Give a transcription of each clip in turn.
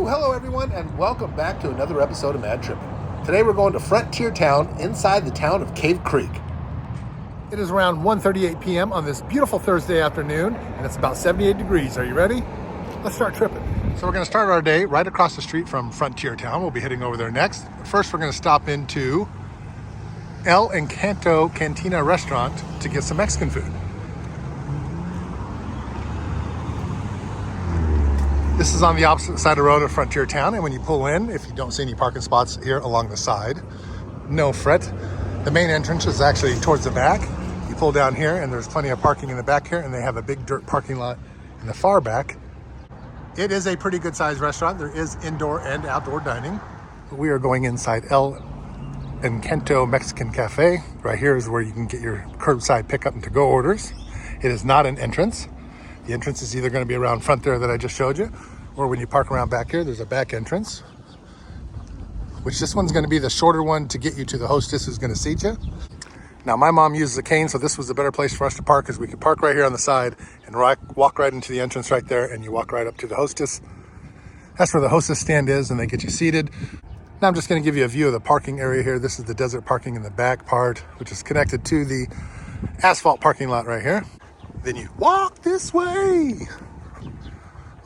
Woo! Hello everyone and welcome back to another episode of Mad Trippin'. Today we're going to Frontier Town inside the town of Cave Creek. It is around 1:38 p.m. on this beautiful Thursday afternoon and it's about 78 degrees. Are you ready? Let's start tripping. So we're going to start our day right across the street from Frontier Town. We'll be heading over there next. But first we're going to stop into El Encanto Cantina restaurant to get some Mexican food. This is on the opposite side of the road of Frontier Town, and when you pull in, if you don't see any parking spots here along the side, no fret. The main entrance is actually towards the back. You pull down here, and there's plenty of parking in the back here, and they have a big dirt parking lot in the far back. It is a pretty good-sized restaurant. There is indoor and outdoor dining. We are going inside El Encanto Mexican Cafe. Right here is where you can get your curbside pickup and to-go orders. It is not an entrance. The entrance is either going to be around front there that I just showed you, or when you park around back here, there's a back entrance, which this one's going to be the shorter one to get you to the hostess who's going to seat you. Now, my mom uses a cane, so this was the better place for us to park because we could park right here on the side and walk right into the entrance right there, and you walk right up to the hostess. That's where the hostess stand is, and they get you seated. Now I'm just going to give you a view of the parking area here. This is the desert parking in the back part, which is connected to the asphalt parking lot right here. Then you walk this way,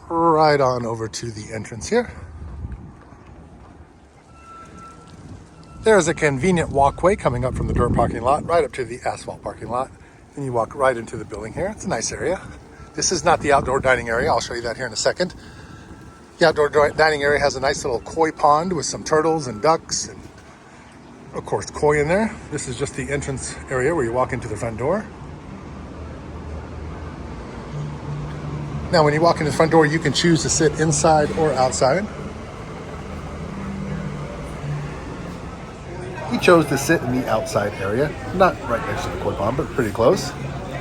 right on over to the entrance here. There's a convenient walkway coming up from the dirt parking lot, right up to the asphalt parking lot. Then you walk right into the building here. It's a nice area. This is not the outdoor dining area. I'll show you that here in a second. The outdoor dining area has a nice little koi pond with some turtles and ducks and, of course, koi in there. This is just the entrance area where you walk into the front door. Now, when you walk in the front door, you can choose to sit inside or outside. We chose to sit in the outside area, not right next to the koi pond, but pretty close.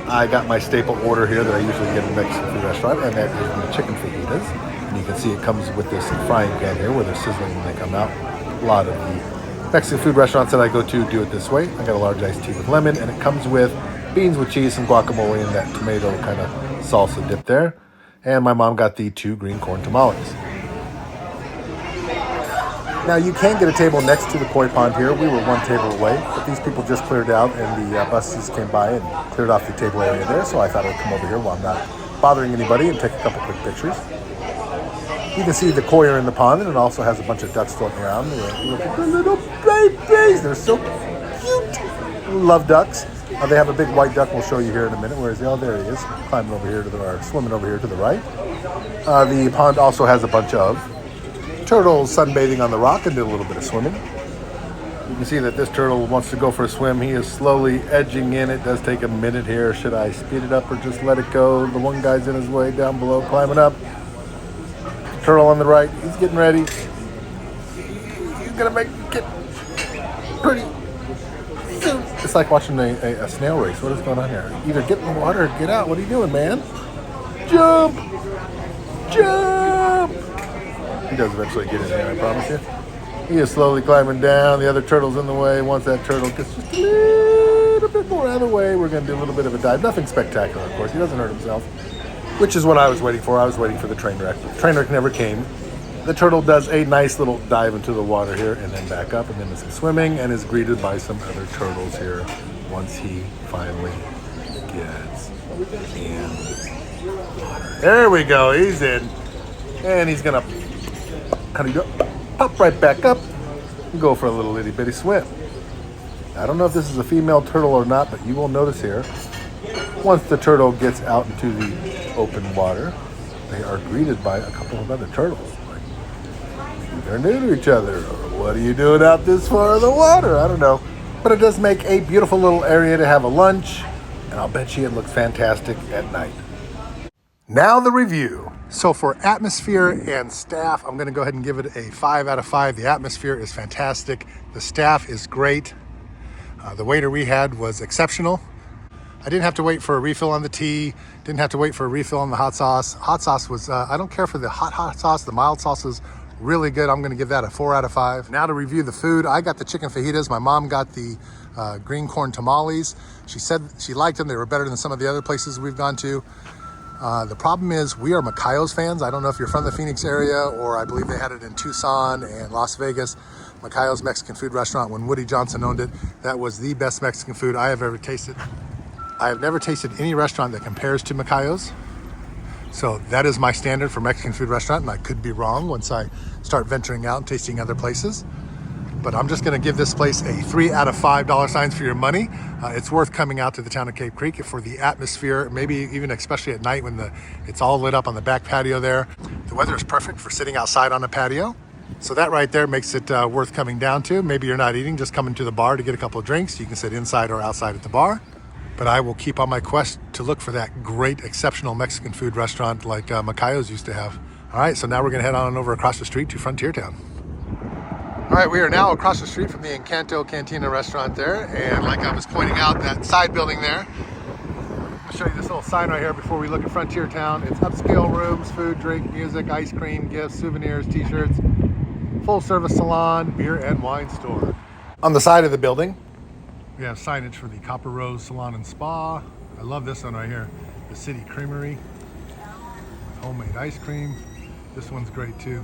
I got my staple order here that I usually get in a Mexican food restaurant, and that is the chicken fajitas. And you can see it comes with this frying pan here where they're sizzling when they come out. A lot of the Mexican food restaurants that I go to do it this way. I got a large iced tea with lemon, and it comes with beans with cheese and guacamole and that tomato kind of salsa dip there. And my mom got the 2 green corn tamales. Now, you can get a table next to the koi pond here. We were one table away, but these people just cleared out and the buses came by and cleared off the table area there, so I thought I'd come over here while I'm not bothering anybody and take a couple quick pictures. You can see the koi are in the pond, and it also has a bunch of ducks floating around. Look at the little babies. They're so cute. Love ducks. They have a big white duck we'll show you here in a minute. Where is he? Oh, there he is, climbing over here swimming over here to the right. The pond also has a bunch of turtles sunbathing on the rock and did a little bit of swimming. You can see that this turtle wants to go for a swim. He is slowly edging in. It does take a minute here. Should I speed it up or just let it go? The one guy's in his way down below, climbing up. Turtle on the right. He's getting ready. He's gonna make it pretty. It's like watching a snail race. What is going on here? Either get in the water or get out. What are you doing, man? Jump! Jump! He does eventually get in there, I promise you. He is slowly climbing down. The other turtle's in the way. Once that turtle gets just a little bit more out of the way, we're going to do a little bit of a dive. Nothing spectacular, of course. He doesn't hurt himself, which is what I was waiting for. I was waiting for the train wreck. But the train wreck never came. The turtle does a nice little dive into the water here and then back up and then does some swimming and is greeted by some other turtles here once he finally gets in the water. There we go. He's in. And he's going to pop right back up and go for a little itty bitty swim. I don't know if this is a female turtle or not, but you will notice here, once the turtle gets out into the open water, they are greeted by a couple of other turtles. They're new to each other. What are you doing out this far in the water? I don't know. But it does make a beautiful little area to have a lunch, and I'll bet you it looks fantastic at night. Now the review. So for atmosphere and staff, I'm going to go ahead and give it a 5 out of 5. The atmosphere is fantastic. The staff is great. The waiter we had was exceptional. I didn't have to wait for a refill on the tea. Didn't have to wait for a refill on the hot sauce. Hot sauce was, I don't care for the hot sauce. The mild sauce is really good. I'm going to give that a 4 out of 5. Now to review the food, I got the chicken fajitas. My mom got the green corn tamales. She said she liked them. They were better than some of the other places we've gone to. The problem is we are Macayo's fans. I don't know if you're from the Phoenix area, or I believe they had it in Tucson and Las Vegas. Macayo's Mexican food restaurant, when Woody Johnson owned it, that was the best Mexican food I have ever tasted. I have never tasted any restaurant that compares to Macayo's. So that is my standard for Mexican food restaurant, and I could be wrong once I start venturing out and tasting other places. But I'm just gonna give this place a 3 out of $5 signs for your money. It's worth coming out to the town of Cape Creek for the atmosphere, maybe even especially at night when it's all lit up on the back patio there. The weather is perfect for sitting outside on a patio. So that right there makes it worth coming down to. Maybe you're not eating, just coming to the bar to get a couple of drinks. You can sit inside or outside at the bar. But I will keep on my quest to look for that great, exceptional Mexican food restaurant like Macayo's used to have. All right, so now we're gonna head on over across the street to Frontier Town. All right, we are now across the street from the Encanto Cantina restaurant there. And like I was pointing out, that side building there, I'll show you this little sign right here before we look at Frontier Town. It's upscale rooms, food, drink, music, ice cream, gifts, souvenirs, t-shirts, full service salon, beer and wine store. On the side of the building, we have signage for the Copper Rose Salon and Spa. I love this one right here, the City Creamery, homemade ice cream. This one's great too.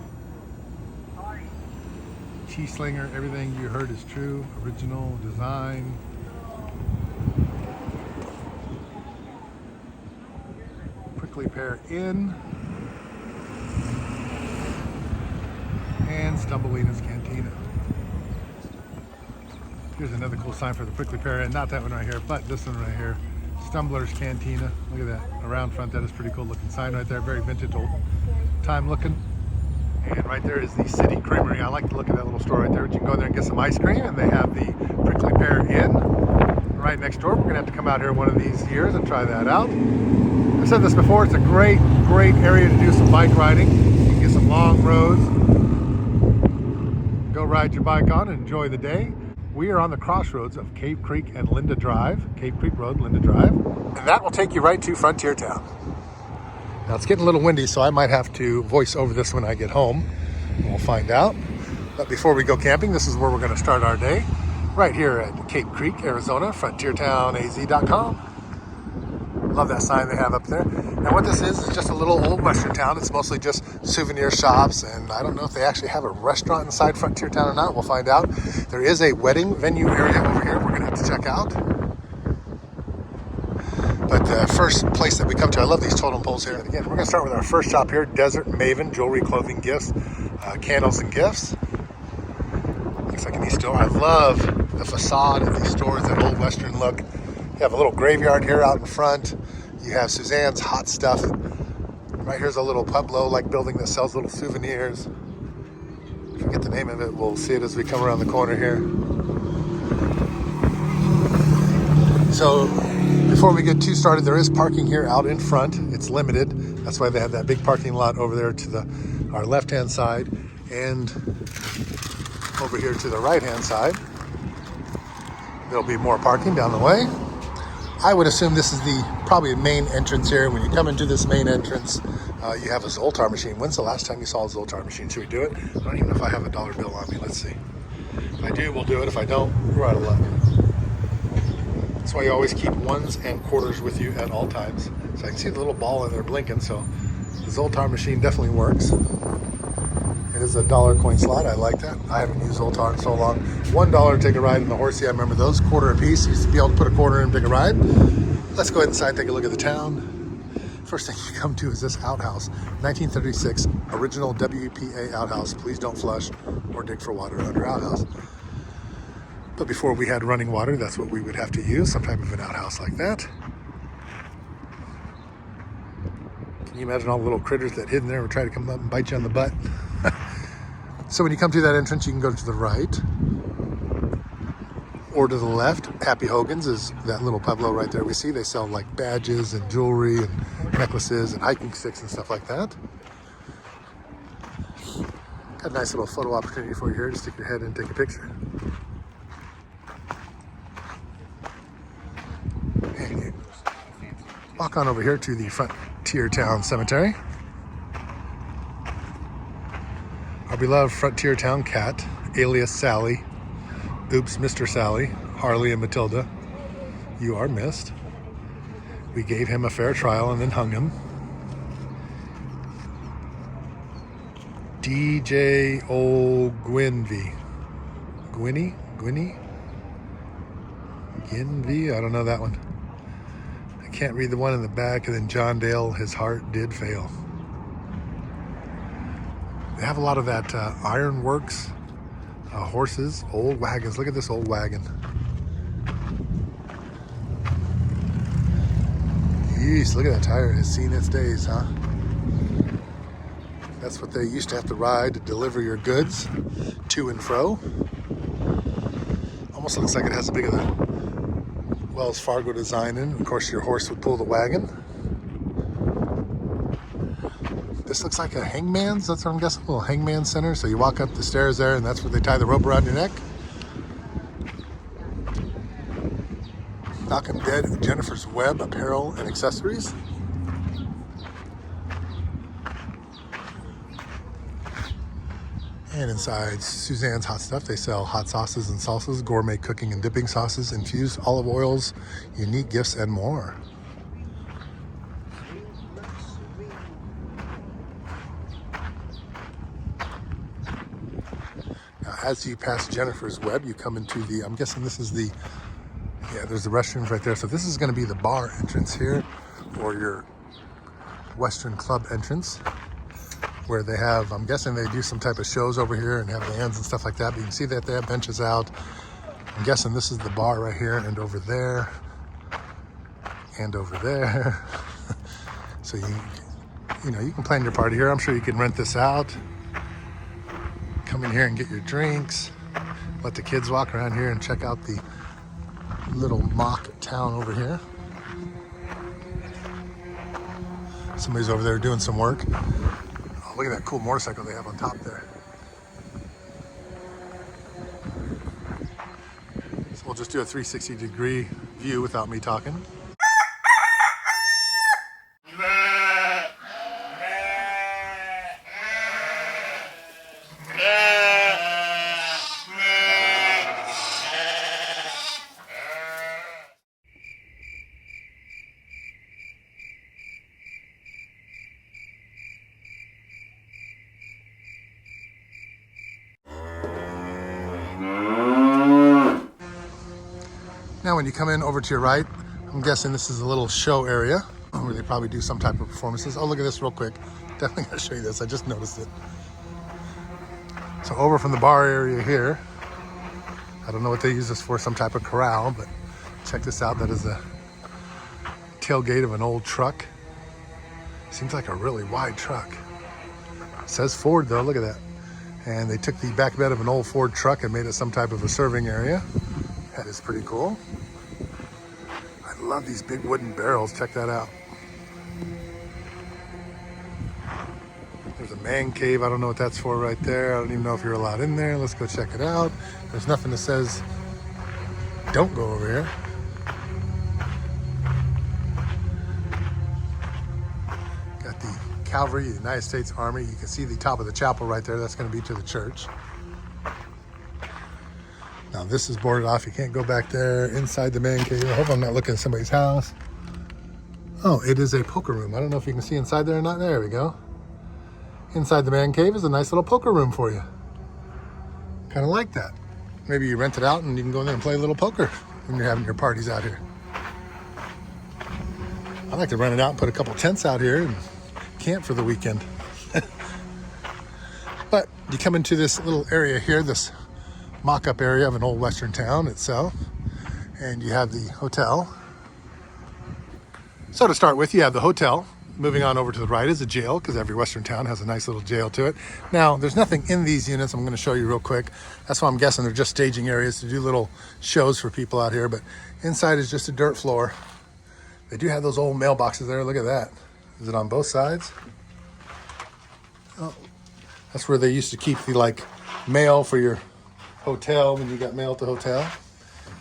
Cheese Slinger, everything you heard is true, original design. Prickly Pear Inn. And Stumbleina's Cantina. Here's another cool sign for the Prickly Pear Inn, not that one right here, but this one right here. Stumbler's Cantina. Look at that, around front, that is pretty cool looking sign right there, very vintage, old time looking. And right there is the City Creamery. I like to look at that little store right there. But you can go there and get some ice cream, and they have the Prickly Pear Inn right next door. We're gonna have to come out here one of these years and try that out. I've said this before, it's a great area to do some bike riding. You can get some long roads, go ride your bike on and enjoy the day. We are on the crossroads of Cape Creek and Linda Drive, Cape Creek Road, Linda Drive. And that will take you right to Frontier Town. Now it's getting a little windy, so I might have to voice over this when I get home. We'll find out. But before we go camping, this is where we're gonna start our day. Right here at Cape Creek, Arizona, frontiertownaz.com. Love that sign they have up there. Now what this is just a little old Western town. It's mostly just souvenir shops, and I don't know if they actually have a restaurant inside Frontier Town or not. We'll find out. There is a wedding venue area over here we're gonna have to check out. But the first place that we come to, I love these totem poles here. And again, we're gonna start with our first shop here, Desert Maven Jewelry, Clothing, Gifts, Candles and Gifts. Looks like a neat store. I love the facade of these stores, that old Western look. You have a little graveyard here out in front. You have Suzanne's Hot Stuff. Right here's a little Pueblo-like building that sells little souvenirs. I forget the name of it. We'll see it as we come around the corner here. So before we get too started, there is parking here out in front. It's limited. That's why they have that big parking lot over there to our left-hand side, and over here to the right-hand side. There'll be more parking down the way. I would assume this is probably the main entrance here. When you come into this main entrance, you have a Zoltar machine. When's the last time you saw a Zoltar machine? Should we do it? I don't even know if I have a dollar bill on me. Let's see. If I do, we'll do it. If I don't, we're out of luck. That's why you always keep ones and quarters with you at all times. So I can see the little ball in there blinking, so the Zoltar machine definitely works. It is a dollar coin slot. I like that. I haven't used Zoltar in so long. $1 to take a ride in the horsey. I remember those, quarter a piece. You used to be able to put a quarter in and take a ride. Let's go ahead inside, take a look at the town. First thing you come to is this outhouse. 1936, original WPA outhouse. Please don't flush or dig for water under outhouse. But before we had running water, that's what we would have to use, some type of an outhouse like that. Can you imagine all the little critters that hid in there would try to come up and bite you on the butt? So when you come to that entrance, you can go to the right or to the left. Happy Hogan's is that little Pueblo right there we see. They sell like badges and jewelry and necklaces and hiking sticks and stuff like that. Got a nice little photo opportunity for you here to stick your head in and take a picture. And walk on over here to the Frontier Town Cemetery. Our beloved Frontier Town cat, alias Sally. Oops, Mr. Sally, Harley and Matilda. You are missed. We gave him a fair trial and then hung him. DJ Ogwinvy. Gwinny? Ginvy? I don't know that one. I can't read the one in the back. And then John Dale, his heart did fail. They have a lot of that ironworks, horses, old wagons. Look at this old wagon. Yeesh, look at that tire. It's seen its days, huh? That's what they used to have to ride to deliver your goods to and fro. Almost looks like it has a bit of the Wells Fargo design in. Of course, your horse would pull the wagon. This looks like a hangman's, that's what I'm guessing, a little hangman center. So you walk up the stairs there and that's where they tie the rope around your neck. Knock 'em Dead, Jennifer's Web Apparel and Accessories. And inside Suzanne's Hot Stuff, they sell hot sauces and salsas, gourmet cooking and dipping sauces, infused olive oils, unique gifts, and more. Now, as you pass Jennifer's Web, you come into the, I'm guessing this is the, yeah, there's the restrooms right there. So this is going to be the bar entrance here, or your Western Club entrance, where they have, I'm guessing they do some type of shows over here and have bands and stuff like that. But you can see that they have benches out. I'm guessing this is the bar right here, and over there, and over there. So you know, you can plan your party here. I'm sure you can rent this out. Come in here and get your drinks. Let the kids walk around here and check out the little mock town over here. Somebody's over there doing some work. Oh, look at that cool motorcycle they have on top there. So we'll just do a 360-degree view without me talking. Now when you come in over to your right, I'm guessing this is a little show area where they probably do some type of performances. Oh, look at this real quick. Definitely gotta show you this. I just noticed it. So over from the bar area here, I don't know what they use this for, some type of corral, but check this out. That is a tailgate of an old truck. Seems like a really wide truck. It says Ford though, look at that. And they took the back bed of an old Ford truck and made it some type of a serving area. That is pretty cool. I love these big wooden barrels. Check that out. There's a man cave. I don't know what that's for right there. I don't even know if you're allowed in there. Let's go check it out. There's nothing that says don't go over here. Got the Cavalry, the United States Army. You can see the top of the chapel right there. That's going to be to the church. Now this is boarded off. You can't go back there inside the man cave. I hope I'm not looking at somebody's house. Oh, it is a poker room. I don't know if you can see inside there or not. There we go. Inside the man cave is a nice little poker room for you. Kind of like that. Maybe you rent it out and you can go in there and play a little poker when you're having your parties out here. I like to rent it out and put a couple tents out here and camp for the weekend. But you come into this little area here, this mock-up area of an old western town itself, and you have the hotel. So to start with, you have the hotel. Moving on over to the right is a jail, because every western town has a nice little jail to it. Now there's nothing in these units. I'm going to show you real quick. That's why I'm guessing they're just staging areas to do little shows for people out here, but inside is just a dirt floor. They do have those old mailboxes there. Look at that. Is it on both sides? Oh, that's where they used to keep the mail for your hotel when you got mail at the hotel.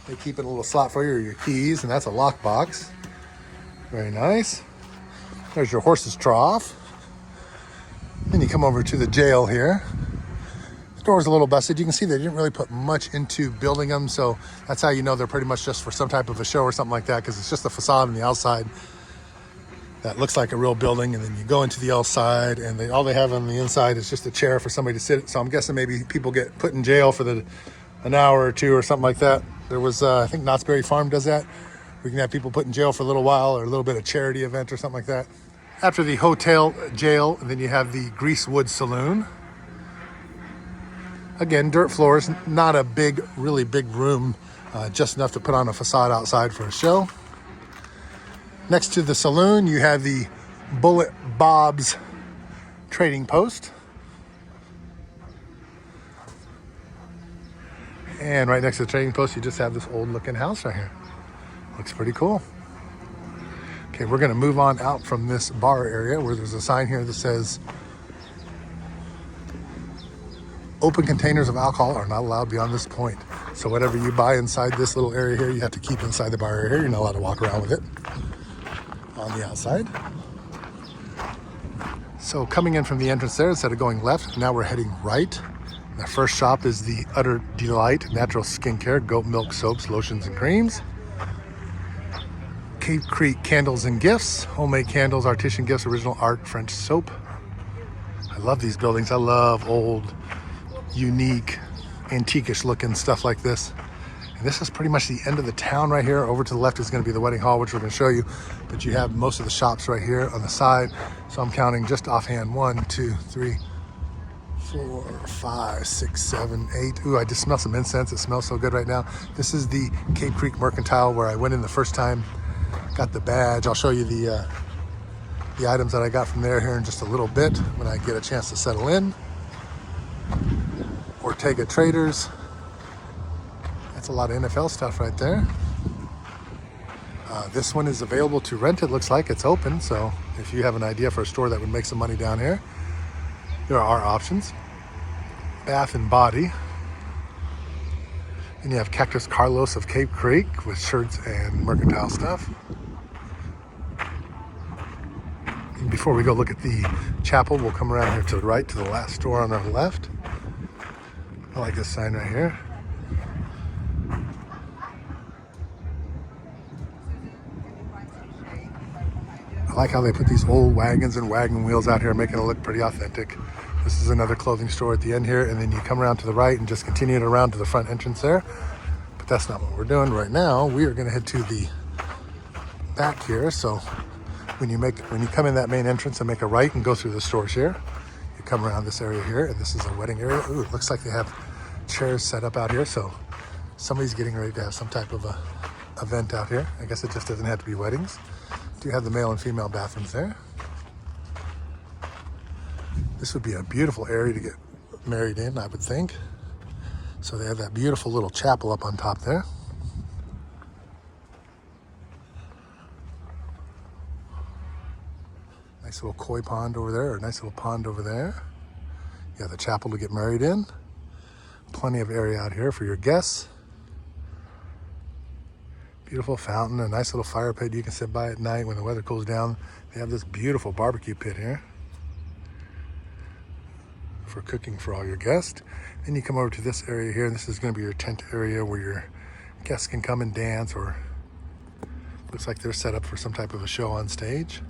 They keep in a little slot for you, or your keys, and that's a lockbox. Very nice. There's your horse's trough. Then you come over to the jail here. The door's a little busted. You can see they didn't really put much into building them, so that's how you know they're pretty much just for some type of a show or something like that, because it's just the facade on the outside. that looks like a real building, and then you go into the outside, and all they have on the inside is just a chair for somebody to sit. So I'm guessing maybe people get put in jail for an hour or two or something like that. There was, I think Knott's Berry Farm does that. We can have people put in jail for a little while, or a little bit of charity event or something like that. After the hotel jail, then you have the Greasewood Saloon. Again, dirt floors, not a big, really big room, just enough to put on a facade outside for a show. Next to the saloon, you have the Bullet Bob's Trading Post. And right next to the Trading Post, you just have this old looking house right here. Looks pretty cool. Okay, we're gonna move on out from this bar area where there's a sign here that says open containers of alcohol are not allowed beyond this point. So whatever you buy inside this little area here, you have to keep inside the bar area here. You're not allowed to walk around with it on the outside. So coming in from the entrance there, instead of going left, now we're heading right. The first shop is the Utter Delight Natural Skincare, goat milk soaps, lotions, and creams. Cave Creek Candles and Gifts, homemade candles, artisan gifts, original art, French soap. I love these buildings. I love old, unique, antique-ish looking stuff like this. And this is pretty much the end of the town right here. Over to the left is going to be the wedding hall, which we're going to show you. But you have most of the shops right here on the side. So I'm counting just offhand 1, 2, 3, 4, 5, 6, 7, 8. Ooh, I just smell some incense. It smells so good right now. This is the Cave Creek Mercantile where I went in the first time. Got the badge. I'll show you the items that I got from there here in just a little bit when I get a chance to settle in. Ortega Traders. That's a lot of NFL stuff right there. This one is available to rent. It looks like it's open. So if you have an idea for a store that would make some money down here, there are options. Bath and Body. And you have Cactus Carlos of Cape Creek with shirts and mercantile stuff. And before we go look at the chapel, we'll come around here to the right to the last store on our left. I like this sign right here. I like how they put these old wagons and wagon wheels out here, making it look pretty authentic. This is another clothing store at the end here, and then you come around to the right and just continue it around to the front entrance there. But that's not what we're doing right now. We are going to head to the back here. So when you come in that main entrance and make a right and go through the stores here, you come around this area here, and this is a wedding area. Ooh, it looks like they have chairs set up out here, so somebody's getting ready to have some type of a event out here. I guess it just doesn't have to be weddings. Do have the male and female bathrooms there. This would be a beautiful area to get married in, I would think. So they have that beautiful little chapel up on top there. Nice little koi pond over there, or a nice little pond over there. You have the chapel to get married in. Plenty of area out here for your guests. Beautiful fountain, a nice little fire pit you can sit by at night when the weather cools down. They have this beautiful barbecue pit here for cooking for all your guests. Then you come over to this area here, and this is going to be your tent area where your guests can come and dance, or looks like they're set up for some type of a show on stage.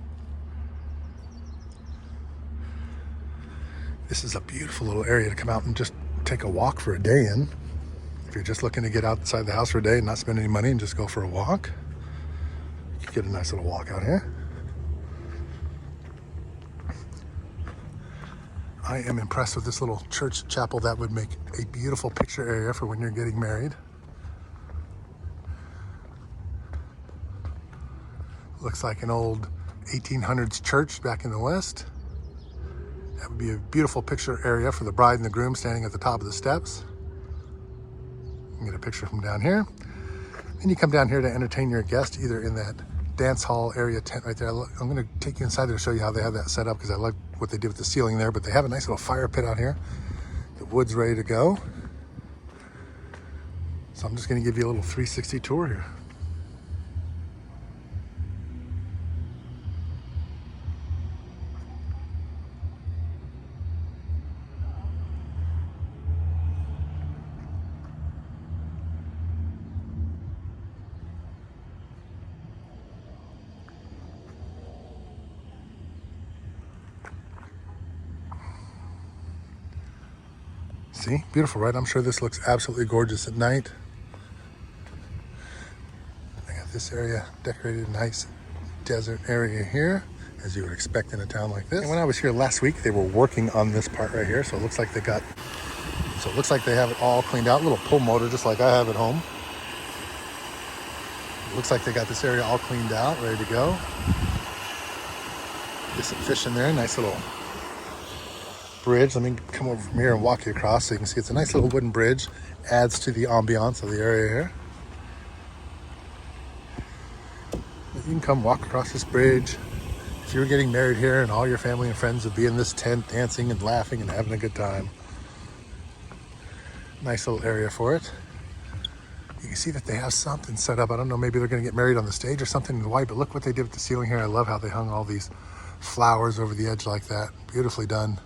This is a beautiful little area to come out and just take a walk for a day in. If you're just looking to get outside the house for a day and not spend any money and just go for a walk, you can get a nice little walk out here. I am impressed with this little church chapel. That would make a beautiful picture area for when you're getting married. Looks like an old 1800s church back in the West. That would be a beautiful picture area for the bride and the groom standing at the top of the steps. You can get a picture from down here. Then you come down here to entertain your guest, either in that dance hall area tent right there. I'm going to take you inside there to show you how they have that set up, because I like what they did with the ceiling there. But they have a nice little fire pit out here. The wood's ready to go. So I'm just going to give you a little 360 tour here. See, beautiful, right? I'm sure this looks absolutely gorgeous at night. I got this area decorated, nice desert area here, as you would expect in a town like this. And when I was here last week, they were working on this part right here, so it looks like they have it all cleaned out. A little pull motor, just like I have at home. It looks like they got this area all cleaned out, ready to go. Get some fish in there, nice little bridge. Let me come over from here and walk you across so you can see it's a nice little wooden bridge. Adds to the ambiance of the area here. You can come walk across this bridge. If you were getting married here and all your family and friends would be in this tent dancing and laughing and having a good time. Nice little area for it. You can see that they have something set up. I don't know, maybe they're going to get married on the stage or something in white, but look what they did with the ceiling here. I love how they hung all these flowers over the edge like that. Beautifully done.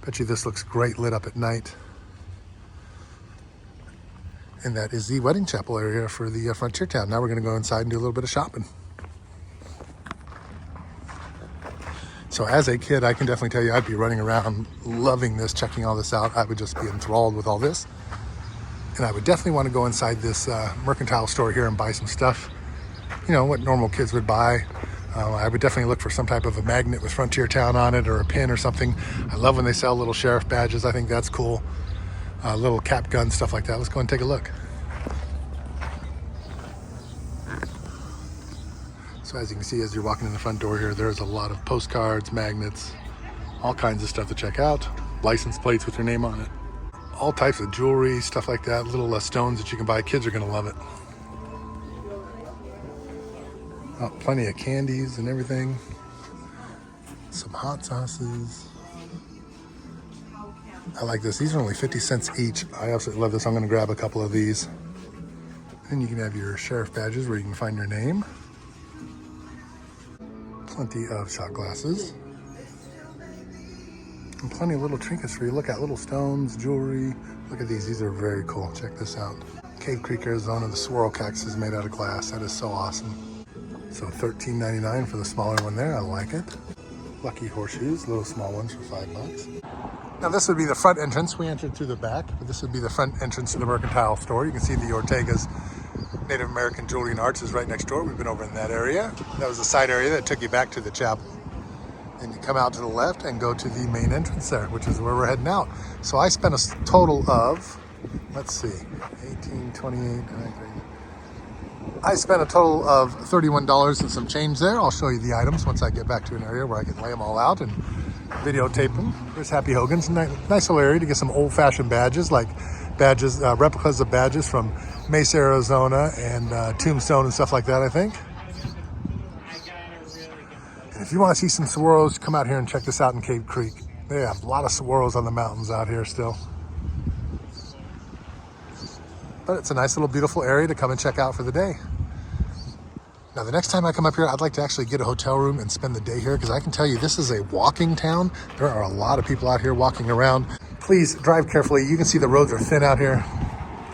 Bet you this looks great lit up at night. And that is the wedding chapel area for the frontier town. Now we're going to go inside and do a little bit of shopping. So as a kid, I can definitely tell you I'd be running around loving this, checking all this out. I would just be enthralled with all this. And I would definitely want to go inside this mercantile store here and buy some stuff. You know, what normal kids would buy. I would definitely look for some type of a magnet with Frontier Town on it or a pin or something. I love when they sell little sheriff badges. I think that's cool. Little cap guns, stuff like that. Let's go and take a look. So as you can see, as you're walking in the front door here, there's a lot of postcards, magnets, all kinds of stuff to check out. License plates with your name on it. All types of jewelry, stuff like that. Little stones that you can buy. Kids are going to love it. Oh, plenty of candies and everything. Some hot sauces. I like this. These are only 50 cents each. I absolutely love this. I'm going to grab a couple of these. And you can have your sheriff badges where you can find your name. Plenty of shot glasses. And plenty of little trinkets for you. Look at little stones, jewelry. Look at these. These are very cool. Check this out. Cave Creek, Arizona. The swirl cactus is made out of glass. That is so awesome. So $13.99 for the smaller one there. I like it. Lucky horseshoes, little small ones for $5. Now this would be the front entrance. We entered through the back, but this would be the front entrance to the mercantile store. You can see the Ortega's Native American Jewelry and Arts is right next door. We've been over in that area. That was the side area that took you back to the chapel. And you come out to the left and go to the main entrance there, which is where we're heading out. So I spent a total of, let's see, 18, 28, I spent a total of $31 and some change there. I'll show you the items once I get back to an area where I can lay them all out and videotape them. There's Happy Hogan's, nice little area to get some old-fashioned badges, like badges, replicas of badges from Mesa, Arizona, and Tombstone and stuff like that, I think. And if you want to see some saguaros, come out here and check this out in Cave Creek. They have a lot of saguaros on the mountains out here still. But it's a nice little beautiful area to come and check out for the day. Now the next time I come up here, I'd like to actually get a hotel room and spend the day here, because I can tell you this is a walking town. There are a lot of people out here walking around. Please drive carefully. You can see the roads are thin out here,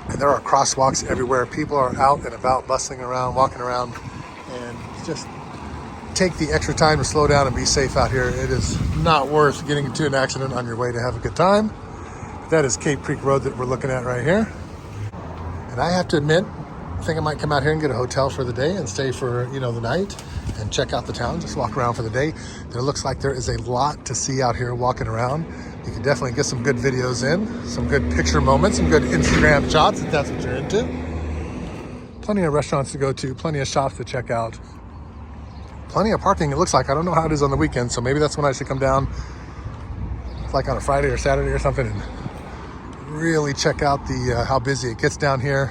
and there are crosswalks everywhere. People are out and about, bustling around, walking around, and just take the extra time to slow down and be safe out here. It is not worth getting into an accident on your way to have a good time. That is Cave Creek Road that we're looking at right here. And I have to admit, I think I might come out here and get a hotel for the day and stay for, the night and check out the town, just walk around for the day. There looks like there is a lot to see out here walking around. You can definitely get some good videos in, some good picture moments, some good Instagram shots if that's what you're into. Plenty of restaurants to go to, plenty of shops to check out. Plenty of parking, it looks like. I don't know how it is on the weekend, so maybe that's when I should come down, like on a Friday or Saturday or something, and really check out the how busy it gets down here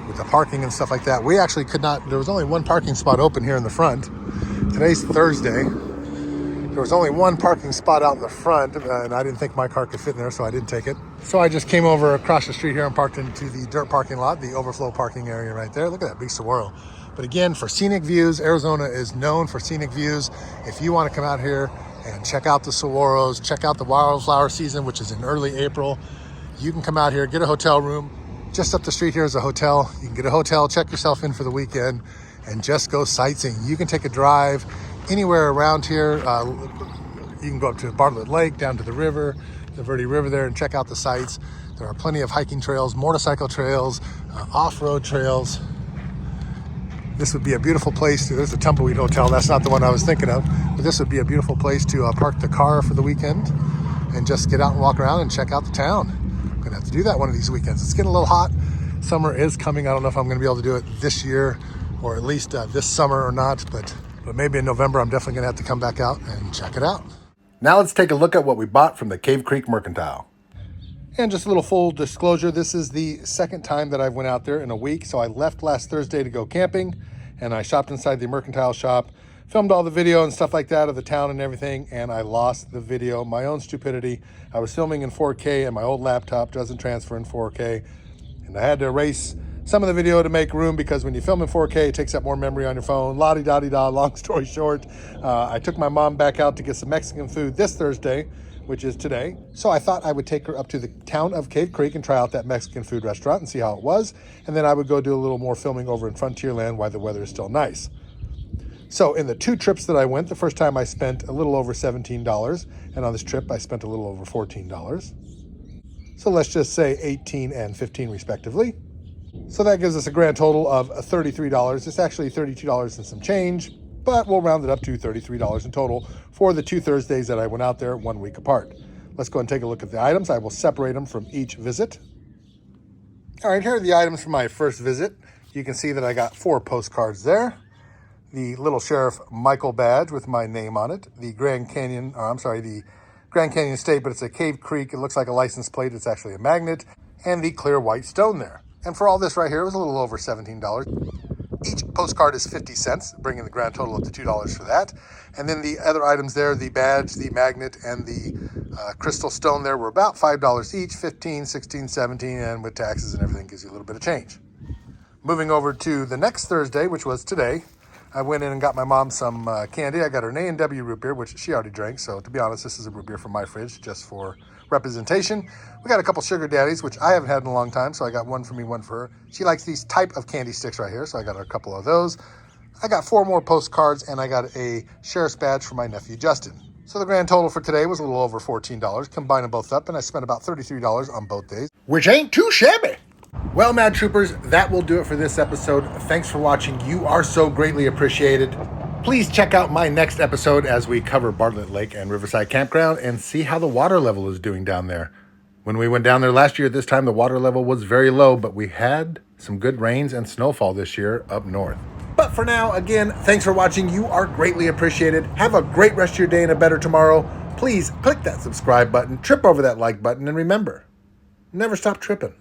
with the parking and stuff like that. We actually could not, there was only one parking spot open here in the front. Today's Thursday. There was only one parking spot out in the front, and I didn't think my car could fit in there, so I didn't take it. So I just came over across the street here and parked into the dirt parking lot, the overflow parking area right there. Look at that big saguaro. But again, for scenic views, Arizona is known for scenic views. If you want to come out here and check out the saguaros, check out the wildflower season, which is in early April, you can come out here, get a hotel room. Just up the street here is a hotel. You can get a hotel, check yourself in for the weekend, and just go sightseeing. You can take a drive anywhere around here. You can go up to Bartlett Lake, down to the river, the Verde River there and check out the sights. There are plenty of hiking trails, motorcycle trails, off-road trails. This would be a beautiful place to, there's a Tumbleweed Hotel, that's not the one I was thinking of, but this would be a beautiful place to park the car for the weekend and just get out and walk around and check out the town. I'm gonna have to do that one of these weekends. It's getting a little hot. Summer is coming. I don't know if I'm gonna be able to do it this year or at least this summer or not, but maybe in November I'm definitely gonna have to come back out and check it out. Now let's take a look at what we bought from the Cave Creek Mercantile. And just a little full disclosure, this is the second time that I've went out there in a week. So I left last Thursday to go camping and I shopped inside the Mercantile shop, filmed all the video and stuff like that of the town and everything, and I lost the video. My own stupidity. I was filming in 4K and my old laptop doesn't transfer in 4K. And I had to erase some of the video to make room because when you film in 4K, it takes up more memory on your phone. La-di-da-di-da, long story short. I took my mom back out to get some Mexican food this Thursday, which is today. So I thought I would take her up to the town of Cave Creek and try out that Mexican food restaurant and see how it was. And then I would go do a little more filming over in Frontierland while the weather is still nice. So in the 2 trips that I went, the first time I spent a little over $17. And on this trip, I spent a little over $14. So let's just say $18 and $15 respectively. So that gives us a grand total of $33. It's actually $32 and some change, but we'll round it up to $33 in total for the 2 Thursdays that I went out there 1 week apart. Let's go and take a look at the items. I will separate them from each visit. All right, here are the items from my first visit. You can see that I got 4 postcards there. The Little Sheriff Michael badge with my name on it. The Grand Canyon State, but it's a Cave Creek. It looks like a license plate. It's actually a magnet. And the clear white stone there. And for all this right here, it was a little over $17. Each postcard is 50 cents, bringing the grand total up to $2 for that. And then the other items there, the badge, the magnet, and the crystal stone there were about $5 each, 15, 16, 17, and with taxes and everything gives you a little bit of change. Moving over to the next Thursday, which was today, I went in and got my mom some candy. I got her an A&W root beer, which she already drank. So to be honest, this is a root beer from my fridge just for representation. We got a couple sugar daddies, which I haven't had in a long time. So I got one for me, one for her. She likes these type of candy sticks right here. So I got her a couple of those. I got 4 more postcards and I got a sheriff's badge for my nephew, Justin. So the grand total for today was a little over $14. Combine them both up and I spent about $33 on both days, which ain't too shabby. Well, Mad Troopers, that will do it for this episode. Thanks for watching. You are so greatly appreciated. Please check out my next episode as we cover Bartlett Lake and Riverside Campground and see how the water level is doing down there. When we went down there last year, this time the water level was very low, but we had some good rains and snowfall this year up north. But for now, again, thanks for watching. You are greatly appreciated. Have a great rest of your day and a better tomorrow. Please click that subscribe button, trip over that like button, and remember, never stop tripping.